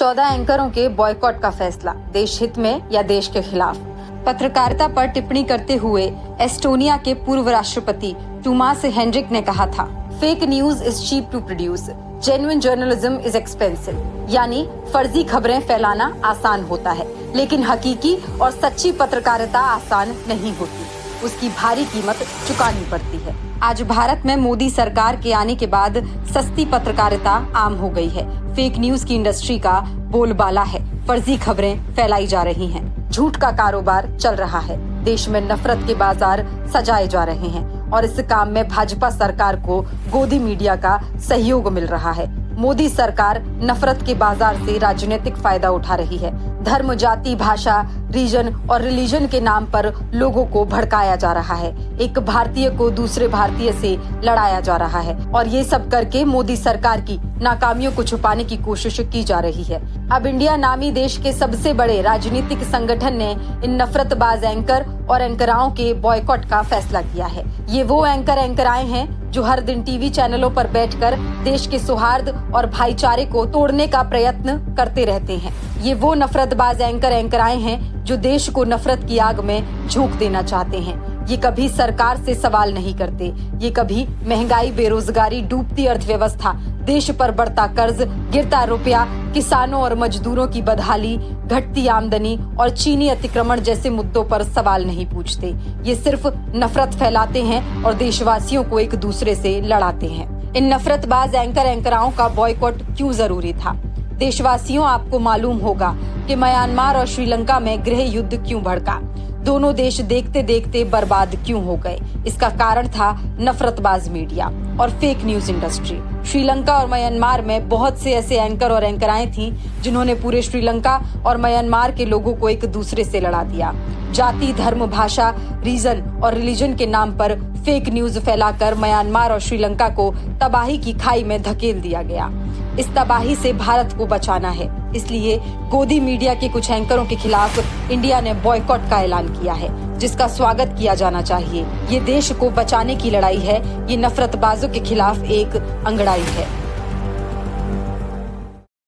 14 एंकरों के बॉयकॉट का फैसला, देश हित में या देश के खिलाफ। पत्रकारिता पर टिप्पणी करते हुए एस्टोनिया के पूर्व राष्ट्रपति टूमास हेनरिक ने कहा था, fake news is cheap to produce, genuine journalism is expensive. यानी फर्जी खबरें फैलाना आसान होता है, लेकिन हकीकी और सच्ची पत्रकारिता आसान नहीं होती, उसकी भारी कीमत चुकानी पड़ती है। आज भारत में मोदी सरकार के आने के बाद सस्ती पत्रकारिता आम हो गई है। फेक न्यूज की इंडस्ट्री का बोलबाला है, फर्जी खबरें फैलाई जा रही हैं, झूठ का कारोबार चल रहा है, देश में नफरत के बाजार सजाए जा रहे हैं और इस काम में भाजपा सरकार को गोदी मीडिया का सहयोग मिल रहा है। मोदी सरकार नफरत के बाजार से राजनीतिक फायदा उठा रही है। धर्म, जाति, भाषा, रीजन और रिलीजन के नाम पर लोगों को भड़काया जा रहा है। एक भारतीय को दूसरे भारतीय से लड़ाया जा रहा है और ये सब करके मोदी सरकार की नाकामियों को छुपाने की कोशिश की जा रही है। अब इंडिया नामी देश के सबसे बड़े राजनीतिक संगठन ने इन नफरतबाज एंकर और एंकराओं के बॉयकॉट का फैसला किया है। ये वो एंकराएं हैं जो हर दिन टीवी चैनलों पर बैठकर देश के सौहार्द और भाईचारे को तोड़ने का प्रयत्न करते रहते हैं। ये वो नफरतबाज एंकराएं हैं जो देश को नफरत की आग में झोंक देना चाहते हैं। ये कभी सरकार से सवाल नहीं करते, ये कभी महंगाई, बेरोजगारी, डूबती अर्थव्यवस्था, देश पर बढ़ता कर्ज, गिरता रुपया, किसानों और मजदूरों की बदहाली, घटती आमदनी और चीनी अतिक्रमण जैसे मुद्दों पर सवाल नहीं पूछते। ये सिर्फ नफरत फैलाते हैं और देशवासियों को एक दूसरे से लड़ाते हैं। इन नफरतबाज एंकराओं का बॉयकॉट क्यों जरूरी था? देशवासियों, आपको मालूम होगा कि म्यांमार और श्रीलंका में गृह युद्ध क्यों भड़का, दोनों देश देखते देखते बर्बाद क्यों हो गए। इसका कारण था नफरतबाज मीडिया और फेक न्यूज इंडस्ट्री। श्रीलंका और म्यांमार में बहुत से ऐसे एंकर और एंकराएं थीं जिन्होंने पूरे श्रीलंका और म्यांमार के लोगों को एक दूसरे से लड़ा दिया। जाति, धर्म, भाषा, रीजन और रिलीजन के नाम पर फेक न्यूज फैलाकर म्यांमार और श्रीलंका को तबाही की खाई में धकेल दिया गया। इस तबाही से भारत को बचाना है, इसलिए गोदी मीडिया के कुछ एंकरों के खिलाफ इंडिया ने बॉयकॉट का ऐलान किया है, जिसका स्वागत किया जाना चाहिए। ये देश को बचाने की लड़ाई है, ये नफरतबाजों के खिलाफ एक अंगड़ाई है।